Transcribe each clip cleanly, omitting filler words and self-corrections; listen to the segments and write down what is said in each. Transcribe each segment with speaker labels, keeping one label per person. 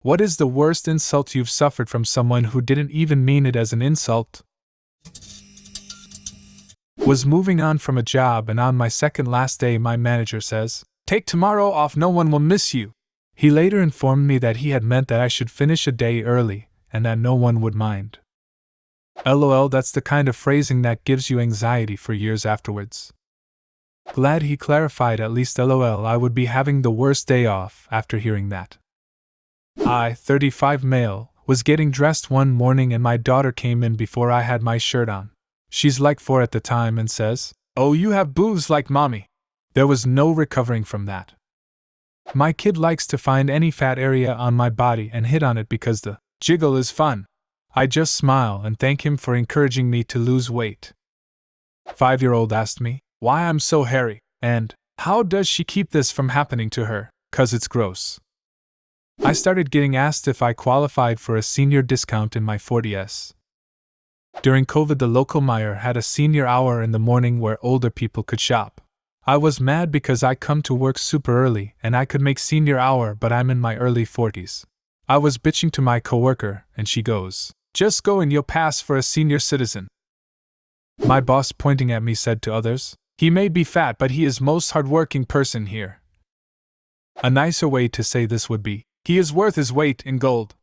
Speaker 1: What is the worst insult you've suffered from someone who didn't even mean it as an insult? Was moving on from a job, and on my second last day my manager says, "Take tomorrow off, no one will miss you." He later informed me that he had meant that I should finish a day early, and that no one would mind. LOL, that's the kind of phrasing that gives you anxiety for years afterwards. Glad he clarified, at least. LOL, I would be having the worst day off after hearing that. I, 35 male, was getting dressed one morning and my daughter came in before I had my shirt on. She's like 4 at the time and says, "Oh, you have boobs like mommy." There was no recovering from that. My kid likes to find any fat area on my body and hit on it because the jiggle is fun. I just smile and thank him for encouraging me to lose weight. 5-year-old asked me why I'm so hairy, and how does she keep this from happening to her, 'cause it's gross. I started getting asked if I qualified for a senior discount in my 40s. During COVID, the local Meijer had a senior hour in the morning where older people could shop. I was mad because I come to work super early and I could make senior hour, but I'm in my early 40s. I was bitching to my coworker and she goes, "Just go and you'll pass for a senior citizen." My boss, pointing at me, said to others, "He may be fat, but he is most hardworking person here." A nicer way to say this would be, "He is worth his weight in gold."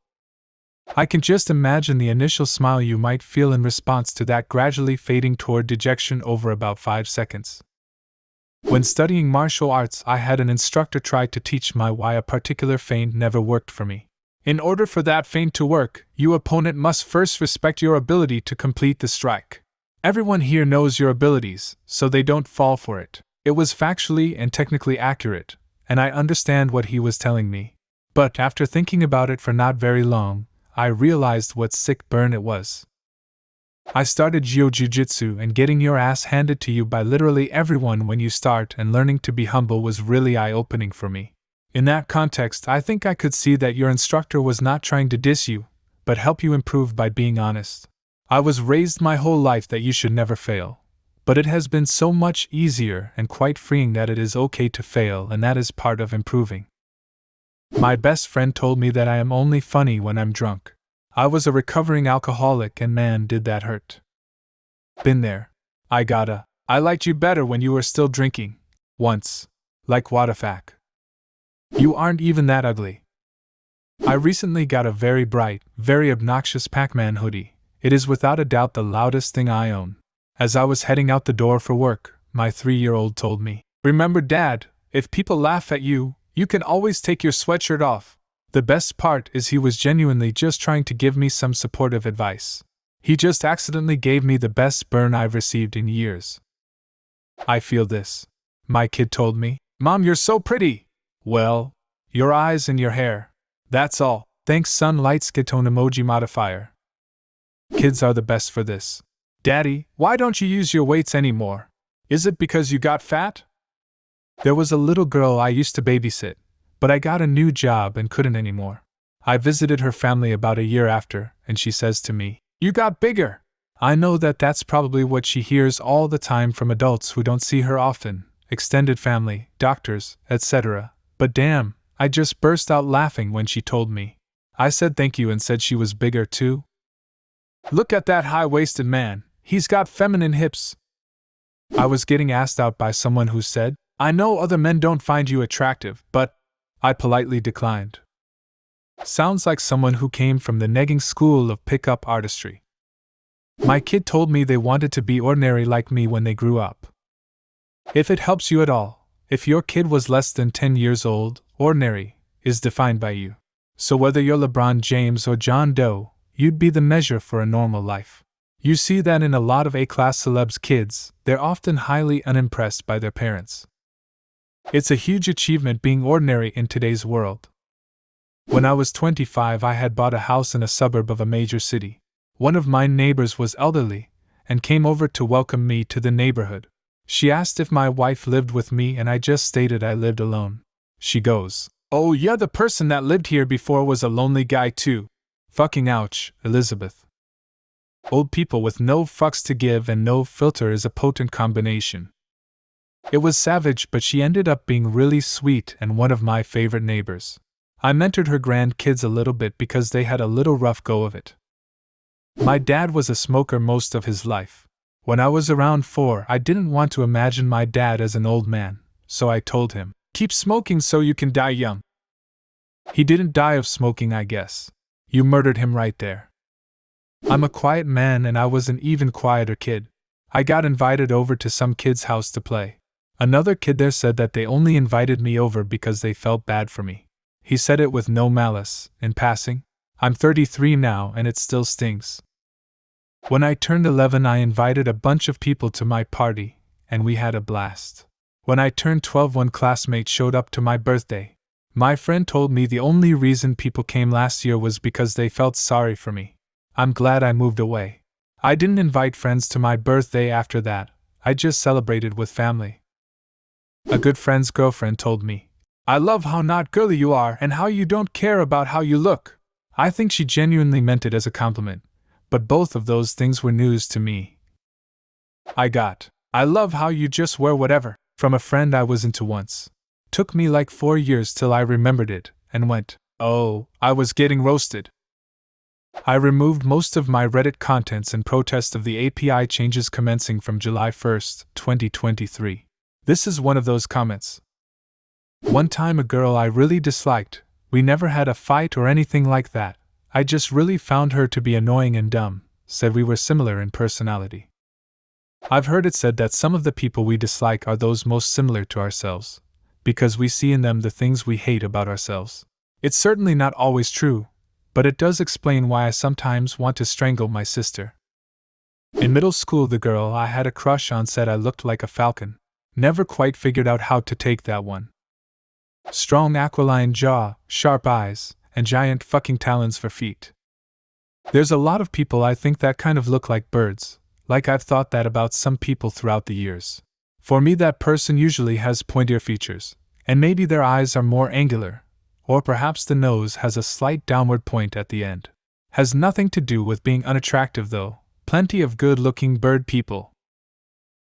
Speaker 1: I can just imagine the initial smile you might feel in response to that, gradually fading toward dejection over about 5 seconds. When studying martial arts, I had an instructor try to teach me why a particular feint never worked for me. In order for that feint to work, your opponent must first respect your ability to complete the strike. Everyone here knows your abilities, so they don't fall for it. It was factually and technically accurate, and I understand what he was telling me. But after thinking about it for not very long, I realized what sick burn it was. I started Jiu-Jitsu, and getting your ass handed to you by literally everyone when you start, and learning to be humble was really eye-opening for me. In that context, I think I could see that your instructor was not trying to diss you, but help you improve by being honest. I was raised my whole life that you should never fail, but it has been so much easier and quite freeing that it is okay to fail, and that is part of improving. My best friend told me that I am only funny when I'm drunk. I was a recovering alcoholic, and man, did that hurt. Been there. I liked you better when you were still drinking. Once. Like what the fuck? You aren't even that ugly. I recently got a very bright, very obnoxious Pac-Man hoodie. It is without a doubt the loudest thing I own. As I was heading out the door for work, my 3-year-old told me, "Remember, Dad, if people laugh at you, you can always take your sweatshirt off." The best part is he was genuinely just trying to give me some supportive advice. He just accidentally gave me the best burn I've received in years. I feel this. My kid told me, "Mom, you're so pretty." Well, your eyes and your hair. That's all. Thanks, son. Light skitone emoji modifier. Kids are the best for this. "Daddy, why don't you use your weights anymore? Is it because you got fat?" There was a little girl I used to babysit, but I got a new job and couldn't anymore. I visited her family about a year after, and she says to me, "You got bigger." I know that that's probably what she hears all the time from adults who don't see her often, extended family, doctors, etc. But damn, I just burst out laughing when she told me. I said thank you and said she was bigger too. "Look at that high-waisted man, he's got feminine hips." I was getting asked out by someone who said, "I know other men don't find you attractive, but..." I politely declined. Sounds like someone who came from the negging school of pick-up artistry. My kid told me they wanted to be ordinary like me when they grew up. If it helps you at all, if your kid was less than 10 years old, ordinary is defined by you. So whether you're LeBron James or John Doe, you'd be the measure for a normal life. You see that in a lot of A-class celebs' kids, they're often highly unimpressed by their parents. It's a huge achievement being ordinary in today's world. When I was 25, I had bought a house in a suburb of a major city. One of my neighbors was elderly, and came over to welcome me to the neighborhood. She asked if my wife lived with me, and I just stated I lived alone. She goes, "Oh yeah, the person that lived here before was a lonely guy too." Fucking ouch, Elizabeth. Old people with no fucks to give and no filter is a potent combination. It was savage, but she ended up being really sweet and one of my favorite neighbors. I mentored her grandkids a little bit because they had a little rough go of it. My dad was a smoker most of his life. When I was around 4, I didn't want to imagine my dad as an old man, so I told him, "Keep smoking so you can die young." He didn't die of smoking, I guess. You murdered him right there. I'm a quiet man and I was an even quieter kid. I got invited over to some kid's house to play. Another kid there said that they only invited me over because they felt bad for me. He said it with no malice, in passing. I'm 33 now and it still stings. When I turned 11, I invited a bunch of people to my party, and we had a blast. When I turned 12, one classmate showed up to my birthday. My friend told me the only reason people came last year was because they felt sorry for me. I'm glad I moved away. I didn't invite friends to my birthday after that, I just celebrated with family. A good friend's girlfriend told me, "I love how not girly you are and how you don't care about how you look." I think she genuinely meant it as a compliment, but both of those things were news to me. I got, "I love how you just wear whatever," from a friend I was into once. Took me like 4 years till I remembered it, and went, "Oh, I was getting roasted." I removed most of my Reddit contents in protest of the API changes commencing from July 1st, 2023. This is one of those comments. One time a girl I really disliked, we never had a fight or anything like that, I just really found her to be annoying and dumb, said we were similar in personality. I've heard it said that some of the people we dislike are those most similar to ourselves, because we see in them the things we hate about ourselves. It's certainly not always true, but it does explain why I sometimes want to strangle my sister. In middle school, the girl I had a crush on said I looked like a falcon. Never quite figured out how to take that one. Strong aquiline jaw, sharp eyes, and giant fucking talons for feet. There's a lot of people I think that kind of look like birds, like I've thought that about some people throughout the years. For me, that person usually has pointier features, and maybe their eyes are more angular, or perhaps the nose has a slight downward point at the end. Has nothing to do with being unattractive though, plenty of good-looking bird people.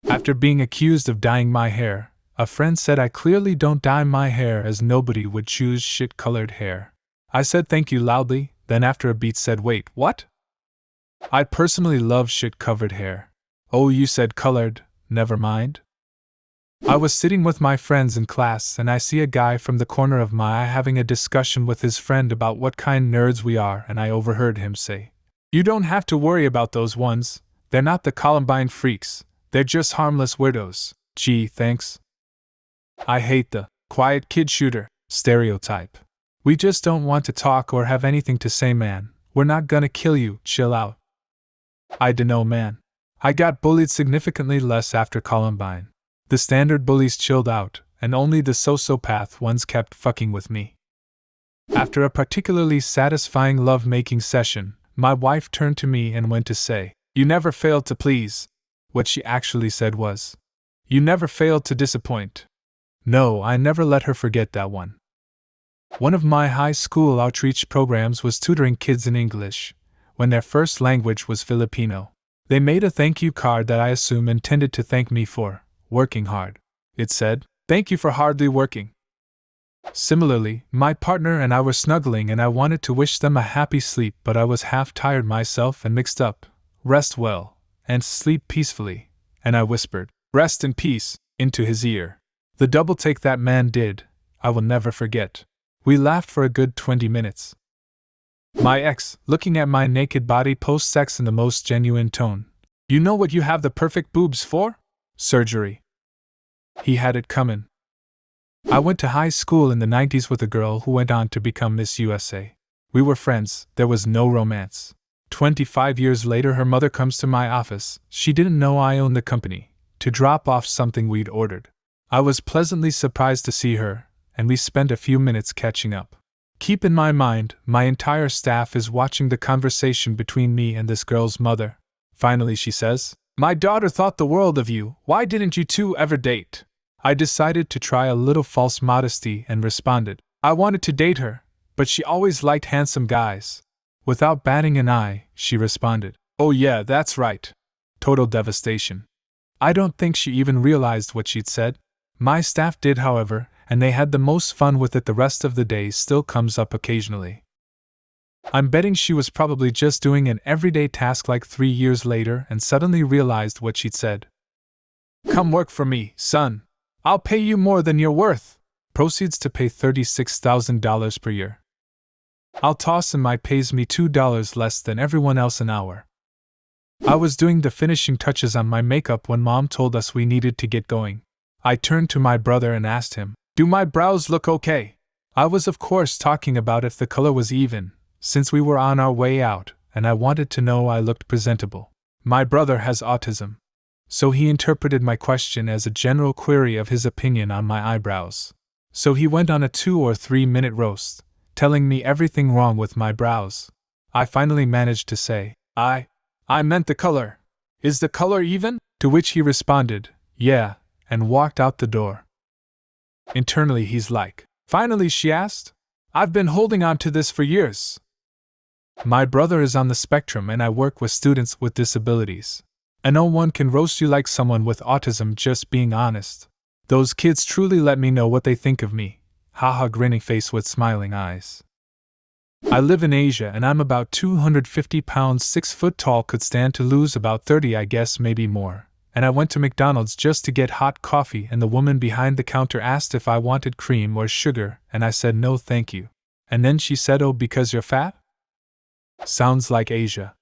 Speaker 1: After being accused of dyeing my hair, a friend said I clearly don't dye my hair as nobody would choose shit-colored hair. I said thank you loudly, then after a beat said wait, what? I personally love shit-covered hair. Oh, you said colored, never mind. I was sitting with my friends in class and I see a guy from the corner of my eye having a discussion with his friend about what kind nerds we are, and I overheard him say, "You don't have to worry about those ones, they're not the Columbine freaks, they're just harmless weirdos." Gee, thanks. I hate the quiet kid shooter stereotype. We just don't want to talk or have anything to say, man. We're not gonna kill you, chill out. I dunno, man. I got bullied significantly less after Columbine. The standard bullies chilled out, and only the sociopath ones kept fucking with me. After a particularly satisfying love-making session, my wife turned to me and went to say, "You never failed to please." What she actually said was, "You never failed to disappoint." No, I never let her forget that one. One of my high school outreach programs was tutoring kids in English, when their first language was Filipino. They made a thank you card that I assume intended to thank me for working hard. It said, "Thank you for hardly working." Similarly, my partner and I were snuggling and I wanted to wish them a happy sleep, but I was half tired myself and mixed up, "Rest well, and sleep peacefully," and I whispered, "Rest in peace," into his ear. The double take that man did, I will never forget. We laughed for a good 20 minutes. My ex, looking at my naked body post-sex in the most genuine tone. "You know what you have the perfect boobs for? Surgery." He had it comin'. I went to high school in the 90s with a girl who went on to become Miss USA. We were friends, there was no romance. 25 years later, her mother comes to my office, she didn't know I owned the company, to drop off something we'd ordered. I was pleasantly surprised to see her, and we spent a few minutes catching up. Keep in my mind, my entire staff is watching the conversation between me and this girl's mother. Finally she says, "My daughter thought the world of you, why didn't you two ever date?" I decided to try a little false modesty and responded, "I wanted to date her, but she always liked handsome guys." Without batting an eye, she responded, "Oh yeah, that's right." Total devastation. I don't think she even realized what she'd said. My staff did, however, and they had the most fun with it. The rest of the day still comes up occasionally. I'm betting she was probably just doing an everyday task like 3 years later and suddenly realized what she'd said. "Come work for me, son. I'll pay you more than you're worth." Proceeds to pay $36,000 per year. I'll toss him. My pays me $2 less than everyone else an hour. I was doing the finishing touches on my makeup when Mom told us we needed to get going. I turned to my brother and asked him, "Do my brows look okay?" I was of course talking about if the color was even, since we were on our way out, and I wanted to know I looked presentable. My brother has autism, so he interpreted my question as a general query of his opinion on my eyebrows. So he went on a 2 or 3 minute roast, telling me everything wrong with my brows. I finally managed to say, I meant the color. Is the color even?" To which he responded, "Yeah," and walked out the door. Internally he's like, "Finally," she asked. "I've been holding on to this for years." My brother is on the spectrum and I work with students with disabilities. And no one can roast you like someone with autism, just being honest. Those kids truly let me know what they think of me. Haha, grinning face with smiling eyes. I live in Asia and I'm about 250 pounds, 6 foot tall, could stand to lose about 30, I guess, maybe more. And I went to McDonald's just to get hot coffee and the woman behind the counter asked if I wanted cream or sugar and I said no thank you. And then she said, "Oh, because you're fat?" Sounds like Asia.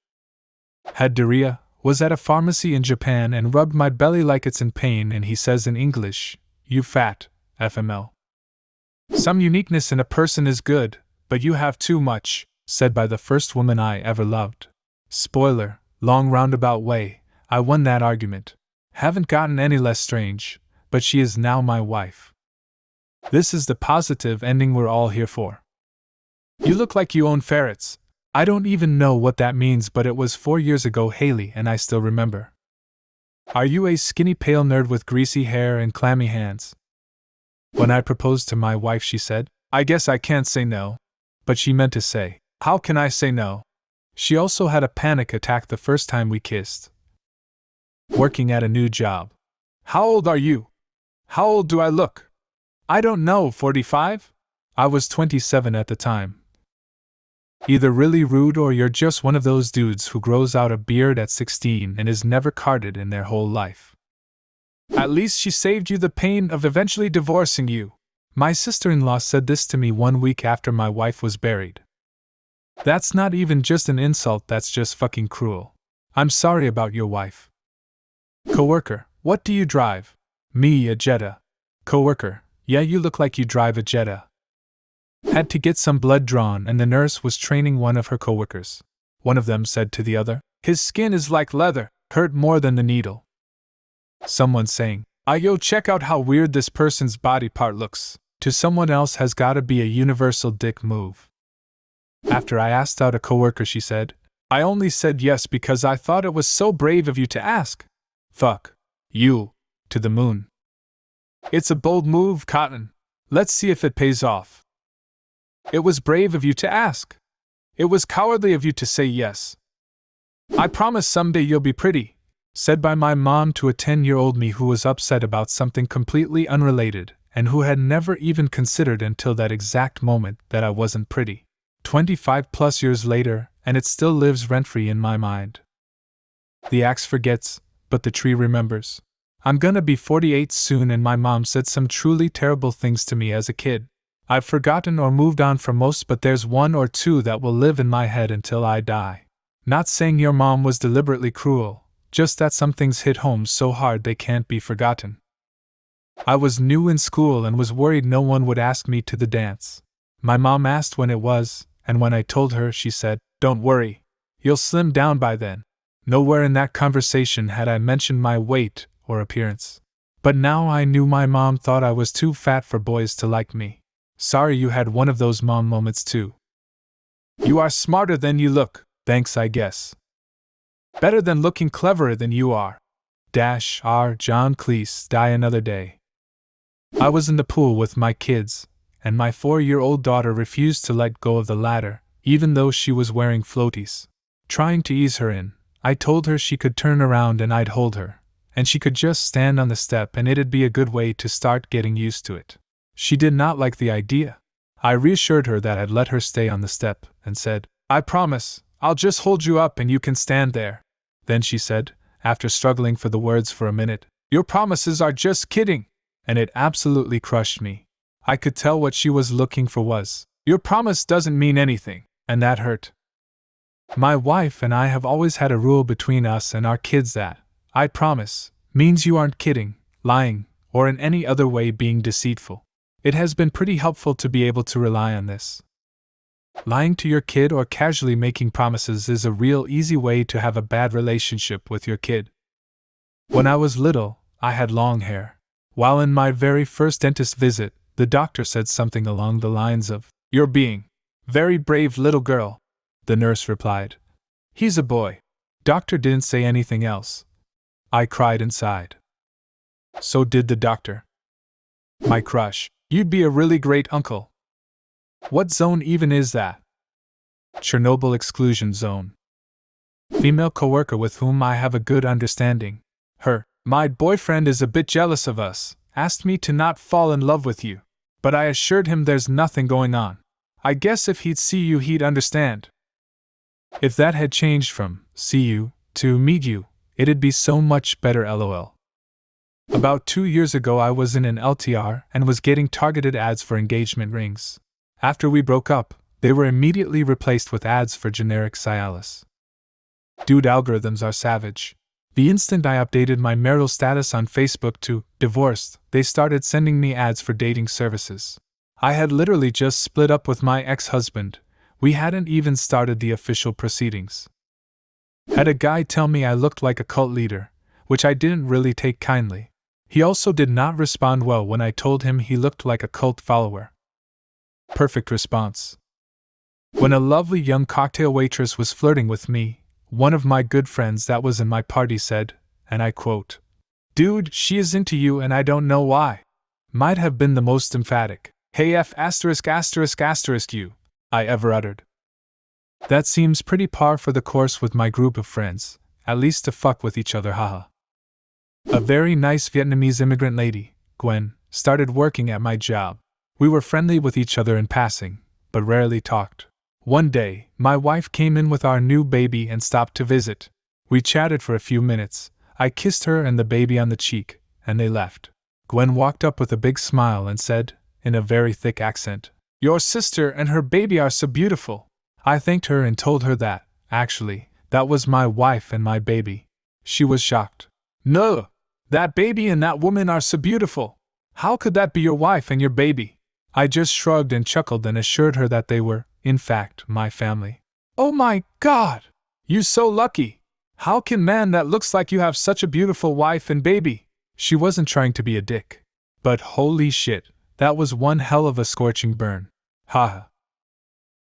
Speaker 1: Had diarrhea, was at a pharmacy in Japan and rubbed my belly like it's in pain and he says in English, "You fat, FML. Some uniqueness in a person is good, but you have too much," said by the first woman I ever loved. Spoiler, long roundabout way, I won that argument. Haven't gotten any less strange, but she is now my wife. This is the positive ending we're all here for. "You look like you own ferrets." I don't even know what that means, but it was 4 years ago, Haley, and I still remember. "Are you a skinny pale nerd with greasy hair and clammy hands?" When I proposed to my wife she said, "I guess I can't say no." But she meant to say, "How can I say no?" She also had a panic attack the first time we kissed. Working at a new job. "How old are you?" "How old do I look?" "I don't know, 45? I was 27 at the time. Either really rude or you're just one of those dudes who grows out a beard at 16 and is never carded in their whole life. At least she saved you the pain of eventually divorcing you. My sister-in-law said this to me 1 week after my wife was buried. That's not even just an insult, that's just fucking cruel. I'm sorry about your wife. Coworker, what do you drive? Me, a Jetta. Coworker, yeah, you look like you drive a Jetta. Had to get some blood drawn and the nurse was training one of her coworkers. One of them said to the other, "His skin is like leather, hurt more than the needle." Someone saying, "Yo, check out how weird this person's body part looks," to someone else has gotta be a universal dick move. After I asked out a coworker, she said, "I only said yes because I thought it was so brave of you to ask. Fuck you, to the moon. It's a bold move, Cotton. Let's see if it pays off. It was brave of you to ask. It was cowardly of you to say yes. I promise someday you'll be pretty," said by my mom to a 10-year-old me who was upset about something completely unrelated and who had never even considered until that exact moment that I wasn't pretty. 25 plus years later, and it still lives rent-free in my mind. The axe forgets, but the tree remembers. I'm gonna be 48 soon and my mom said some truly terrible things to me as a kid. I've forgotten or moved on from most, but there's 1 or 2 that will live in my head until I die. Not saying your mom was deliberately cruel, just that some things hit home so hard they can't be forgotten. I was new in school and was worried no one would ask me to the dance. My mom asked when it was, and when I told her, she said, "Don't worry, you'll slim down by then." Nowhere in that conversation had I mentioned my weight or appearance. But now I knew my mom thought I was too fat for boys to like me. Sorry you had one of those mom moments too. You are smarter than you look, thanks I guess. Better than looking cleverer than you are. R. John Cleese, die another day. I was in the pool with my kids, and my 4-year-old daughter refused to let go of the ladder, even though she was wearing floaties. Trying to ease her in, I told her she could turn around and I'd hold her, and she could just stand on the step and it'd be a good way to start getting used to it. She did not like the idea. I reassured her that I'd let her stay on the step, and said, "I promise, I'll just hold you up and you can stand there." Then she said, after struggling for the words for a minute, "Your promises are just kidding!" And it absolutely crushed me. I could tell what she was looking for was, "Your promise doesn't mean anything," and that hurt. My wife and I have always had a rule between us and our kids that, "I promise," means you aren't kidding, lying, or in any other way being deceitful. It has been pretty helpful to be able to rely on this. Lying to your kid or casually making promises is a real easy way to have a bad relationship with your kid. When I was little, I had long hair. While in my very first dentist visit, the doctor said something along the lines of, "You're being very brave, little girl." The nurse replied, "He's a boy." Doctor didn't say anything else. I cried inside. So did the doctor. My crush. "You'd be a really great uncle." What zone even is that? Chernobyl exclusion zone. Female coworker with whom I have a good understanding. My boyfriend is a bit jealous of us, asked me to not fall in love with you. But I assured him there's nothing going on. I guess if he'd see you he'd understand. If that had changed from "see you" to "meet you," it'd be so much better, lol. About 2 years ago I was in an LTR and was getting targeted ads for engagement rings. After we broke up, they were immediately replaced with ads for generic Cialis. Dude, algorithms are savage. The instant I updated my marital status on Facebook to "divorced," they started sending me ads for dating services. I had literally just split up with my ex-husband. We hadn't even started the official proceedings. Had a guy tell me I looked like a cult leader, which I didn't really take kindly. He also did not respond well when I told him he looked like a cult follower. Perfect response. When a lovely young cocktail waitress was flirting with me, one of my good friends that was in my party said, and I quote, "Dude, she is into you and I don't know why." Might have been the most emphatic, "Hey F*** you," I ever uttered. That seems pretty par for the course with my group of friends, at least to fuck with each other, haha. A very nice Vietnamese immigrant lady, Gwen, started working at my job. We were friendly with each other in passing, but rarely talked. One day, my wife came in with our new baby and stopped to visit. We chatted for a few minutes. I kissed her and the baby on the cheek, and they left. Gwen walked up with a big smile and said, in a very thick accent, "Your sister and her baby are so beautiful." I thanked her and told her that, actually, that was my wife and my baby. She was shocked. "No! That baby and that woman are so beautiful. How could that be your wife and your baby?" I just shrugged and chuckled and assured her that they were, in fact, my family. "Oh my God! You so lucky! How can man that looks like you have such a beautiful wife and baby?" She wasn't trying to be a dick. But holy shit, that was one hell of a scorching burn. Haha.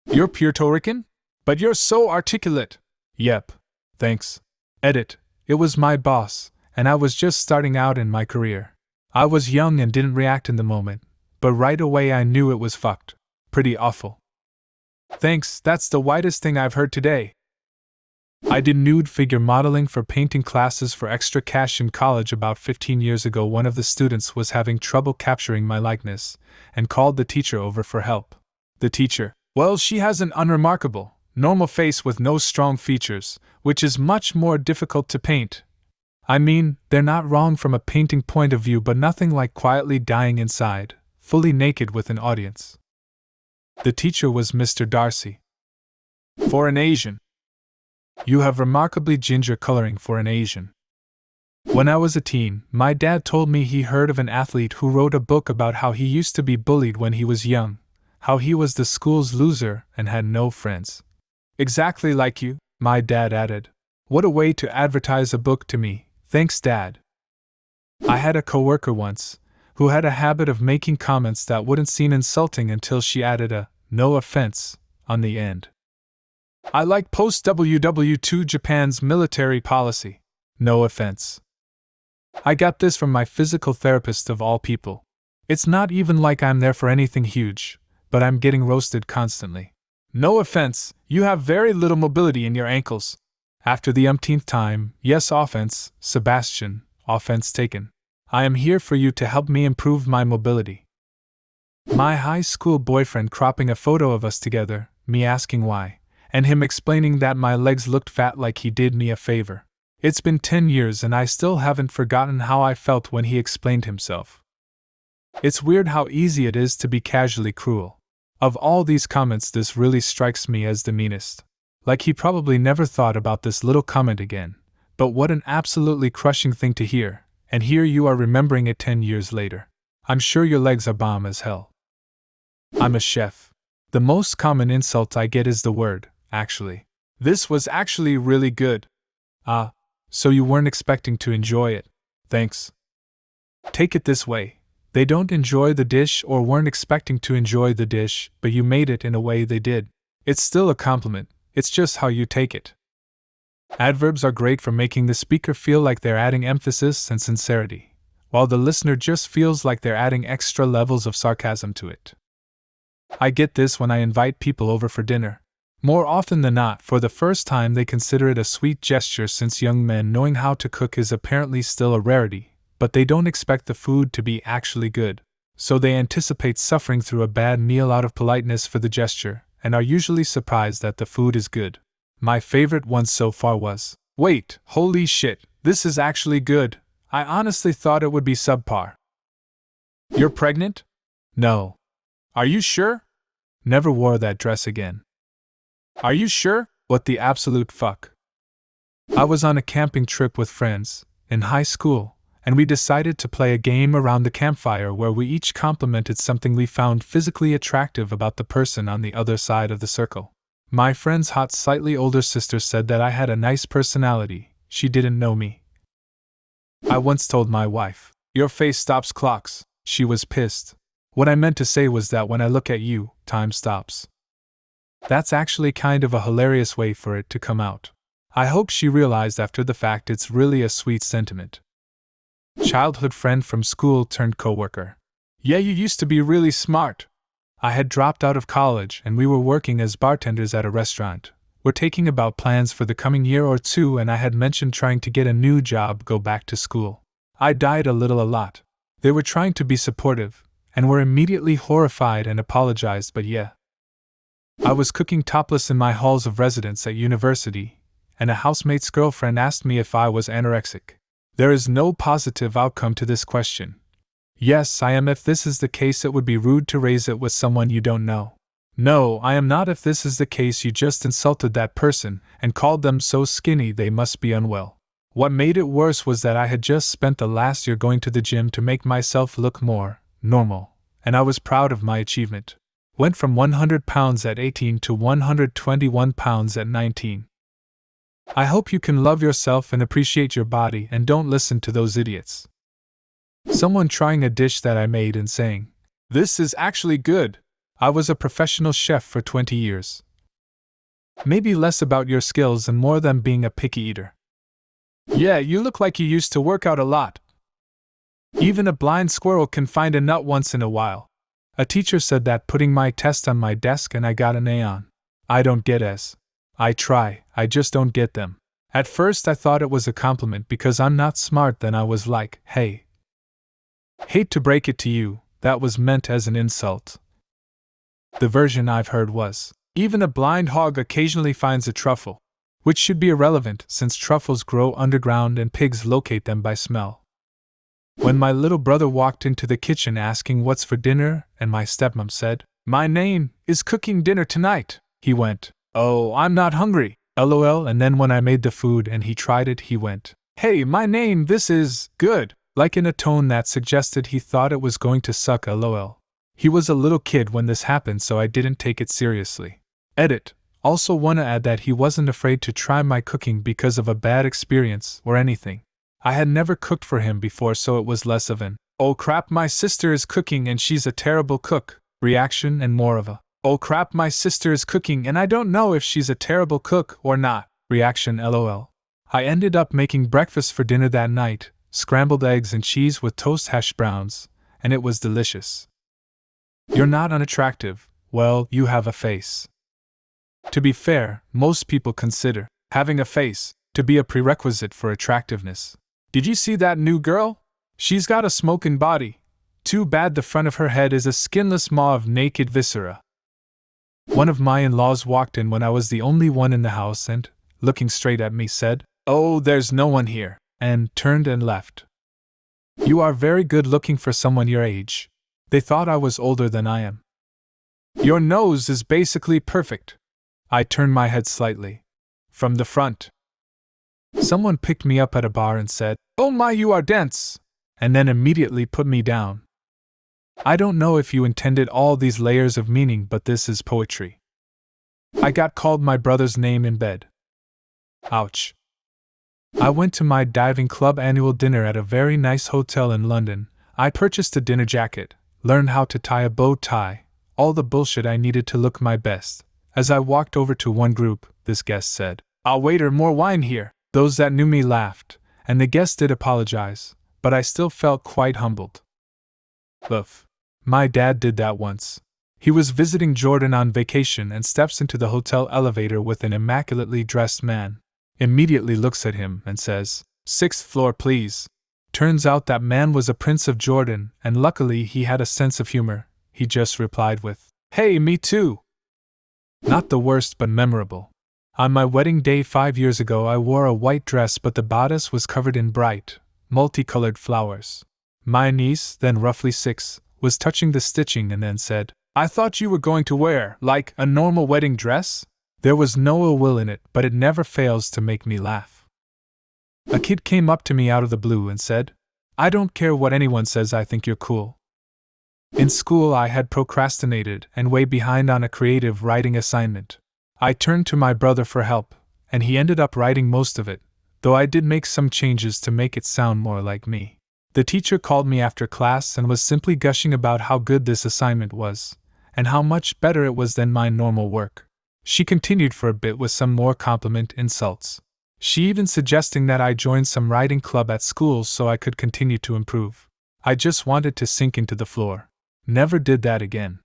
Speaker 1: "You're Puerto Rican? But you're so articulate." Yep. Thanks. Edit. It was my boss, and I was just starting out in my career. I was young and didn't react in the moment, but right away I knew it was fucked. Pretty awful. "Thanks, that's the whitest thing I've heard today." I did nude figure modeling for painting classes for extra cash in college about 15 years ago. One of the students was having trouble capturing my likeness, and called the teacher over for help. The teacher, "Well, she has an unremarkable, normal face with no strong features, which is much more difficult to paint. I mean, they're not wrong from a painting point of view, but nothing like quietly dying inside, fully naked with an audience." The teacher was Mr. Darcy. "For an Asian. You have remarkably ginger coloring for an Asian." When I was a teen, my dad told me he heard of an athlete who wrote a book about how he used to be bullied when he was young, how he was the school's loser and had no friends. "Exactly like you," my dad added. What a way to advertise a book to me, thanks Dad. I had a coworker once, who had a habit of making comments that wouldn't seem insulting until she added a "no offense" on the end. "I like post-WW2 Japan's military policy. No offense." I got this from my physical therapist of all people. It's not even like I'm there for anything huge, but I'm getting roasted constantly. "No offense, you have very little mobility in your ankles." After the umpteenth time, "Yes, offense, Sebastian, offense taken. I am here for you to help me improve my mobility." My high school boyfriend cropping a photo of us together, me asking why, and him explaining that my legs looked fat like he did me a favor. It's been 10 years and I still haven't forgotten how I felt when he explained himself. It's weird how easy it is to be casually cruel. Of all these comments, this really strikes me as the meanest. Like he probably never thought about this little comment again. But what an absolutely crushing thing to hear, and here you are remembering it 10 years later. I'm sure your legs are bomb as hell. I'm a chef. The most common insult I get is the word, actually. This was actually really good. Ah, so you weren't expecting to enjoy it. Thanks. Take it this way. They don't enjoy the dish or weren't expecting to enjoy the dish, but you made it in a way they did. It's still a compliment, it's just how you take it. Adverbs are great for making the speaker feel like they're adding emphasis and sincerity, while the listener just feels like they're adding extra levels of sarcasm to it. I get this when I invite people over for dinner. More often than not, for the first time they consider it a sweet gesture since young men knowing how to cook is apparently still a rarity. But they don't expect the food to be actually good, so they anticipate suffering through a bad meal out of politeness for the gesture, and are usually surprised that the food is good. My favorite one so far was, "Wait, holy shit, this is actually good. I honestly thought it would be subpar." You're pregnant? No. Are you sure? Never wore that dress again. Are you sure? What the absolute fuck? I was on a camping trip with friends, in high school, and we decided to play a game around the campfire where we each complimented something we found physically attractive about the person on the other side of the circle. My friend's hot, slightly older sister said that I had a nice personality. She didn't know me. I once told my wife, "Your face stops clocks." She was pissed. What I meant to say was that when I look at you, time stops. That's actually kind of a hilarious way for it to come out. I hope she realized after the fact it's really a sweet sentiment. Childhood friend from school turned coworker. Yeah, you used to be really smart. I had dropped out of college and we were working as bartenders at a restaurant. We're taking about plans for the coming year or two and I had mentioned trying to get a new job, go back to school. I died a lot. They were trying to be supportive and were immediately horrified and apologized, but yeah. I was cooking topless in my halls of residence at university, and a housemate's girlfriend asked me if I was anorexic. There is no positive outcome to this question. Yes, I am. If this is the case, it would be rude to raise it with someone you don't know. No, I am not. If this is the case, you just insulted that person and called them so skinny they must be unwell. What made it worse was that I had just spent the last year going to the gym to make myself look more normal, and I was proud of my achievement. Went from 100 pounds at 18 to 121 pounds at 19. I hope you can love yourself and appreciate your body and don't listen to those idiots. Someone trying a dish that I made and saying, "This is actually good. I was a professional chef for 20 years. Maybe less about your skills and more than being a picky eater. Yeah, you look like you used to work out a lot. Even a blind squirrel can find a nut once in a while." A teacher said that putting my test on my desk and I got an A on. I don't get A's. I try, I just don't get them. At first I thought it was a compliment because I'm not smart, then I was like, hey. Hate to break it to you, that was meant as an insult. The version I've heard was, even a blind hog occasionally finds a truffle, which should be irrelevant since truffles grow underground and pigs locate them by smell. When my little brother walked into the kitchen asking what's for dinner and my stepmom said, "My name is cooking dinner tonight," he went, "Oh, I'm not hungry, LOL," and then when I made the food and he tried it, he went, "Hey, my name, this is good," like in a tone that suggested he thought it was going to suck, LOL. He was a little kid when this happened, so I didn't take it seriously. Edit. Also wanna add that he wasn't afraid to try my cooking because of a bad experience or anything. I had never cooked for him before, so it was less of an, "Oh crap, my sister is cooking and she's a terrible cook," reaction and more of a, "Oh crap, my sister is cooking and I don't know if she's a terrible cook or not," reaction, LOL. I ended up making breakfast for dinner that night, scrambled eggs and cheese with toast hash browns, and it was delicious. You're not unattractive, well, you have a face. To be fair, most people consider having a face to be a prerequisite for attractiveness. Did you see that new girl? She's got a smoking body. Too bad the front of her head is a skinless maw of naked viscera. One of my in-laws walked in when I was the only one in the house and, looking straight at me, said, "Oh, there's no one here," and turned and left. You are very good looking for someone your age. They thought I was older than I am. Your nose is basically perfect. I turned my head slightly. From the front. Someone picked me up at a bar and said, "Oh my, you are dense," and then immediately put me down. I don't know if you intended all these layers of meaning, but this is poetry. I got called my brother's name in bed. Ouch. I went to my diving club annual dinner at a very nice hotel in London. I purchased a dinner jacket, learned how to tie a bow tie, all the bullshit I needed to look my best. As I walked over to one group, this guest said, "Ah, waiter, more wine here." Those that knew me laughed, and the guest did apologize, but I still felt quite humbled. Oof. My dad did that once. He was visiting Jordan on vacation and steps into the hotel elevator with an immaculately dressed man. Immediately looks at him and says, "6th floor, please." Turns out that man was a prince of Jordan, and luckily he had a sense of humor. He just replied with, "Hey, me too." Not the worst but memorable. On my wedding day 5 years ago, I wore a white dress, but the bodice was covered in bright, multicolored flowers. My niece, then roughly 6, was touching the stitching and then said, "I thought you were going to wear, like, a normal wedding dress?" There was no ill will in it, but it never fails to make me laugh. A kid came up to me out of the blue and said, "I don't care what anyone says, I think you're cool." In school, I had procrastinated and way behind on a creative writing assignment. I turned to my brother for help, and he ended up writing most of it, though I did make some changes to make it sound more like me. The teacher called me after class and was simply gushing about how good this assignment was, and how much better it was than my normal work. She continued for a bit with some more compliment insults. She even suggesting that I join some writing club at school so I could continue to improve. I just wanted to sink into the floor. Never did that again.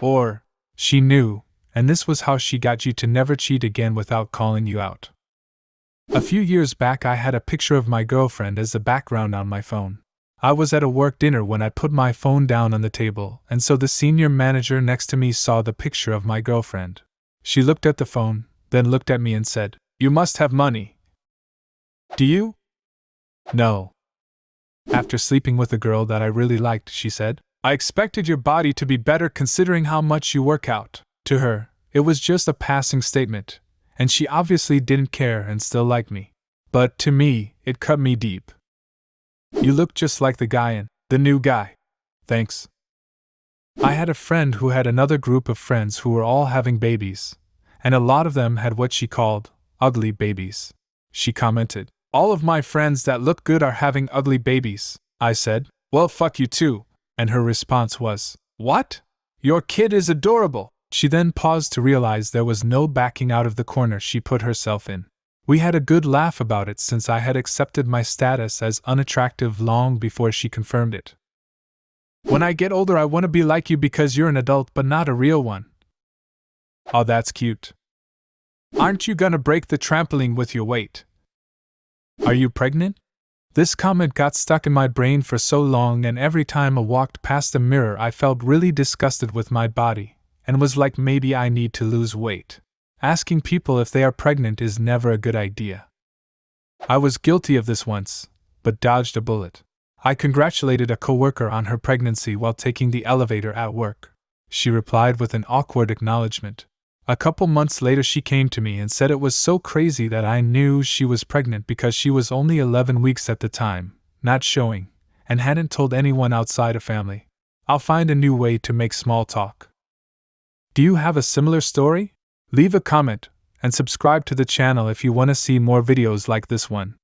Speaker 1: Or, she knew, and this was how she got you to never cheat again without calling you out. A few years back, I had a picture of my girlfriend as the background on my phone. I was at a work dinner when I put my phone down on the table, and so the senior manager next to me saw the picture of my girlfriend. She looked at the phone, then looked at me and said, "You must have money." "Do you?" "No. After sleeping with a girl that I really liked," she said, "I expected your body to be better considering how much you work out." To her, it was just a passing statement, and she obviously didn't care and still liked me. But to me, it cut me deep. "You look just like the guy in The New Guy." "Thanks." I had a friend who had another group of friends who were all having babies, and a lot of them had what she called ugly babies. She commented, "All of my friends that look good are having ugly babies." I said, "Well, fuck you too," and her response was, "What? Your kid is adorable." She then paused to realize there was no backing out of the corner she put herself in. We had a good laugh about it since I had accepted my status as unattractive long before she confirmed it. "When I get older, I want to be like you because you're an adult but not a real one." "Oh, that's cute. Aren't you gonna break the trampoline with your weight?" "Are you pregnant?" This comment got stuck in my brain for so long, and every time I walked past a mirror I felt really disgusted with my body, and was like, maybe I need to lose weight. Asking people if they are pregnant is never a good idea. I was guilty of this once, but dodged a bullet. I congratulated a coworker on her pregnancy while taking the elevator at work. She replied with an awkward acknowledgement. A couple months later she came to me and said it was so crazy that I knew she was pregnant because she was only 11 weeks at the time, not showing, and hadn't told anyone outside of family. I'll find a new way to make small talk. Do you have a similar story? Leave a comment, and subscribe to the channel if you want to see more videos like this one.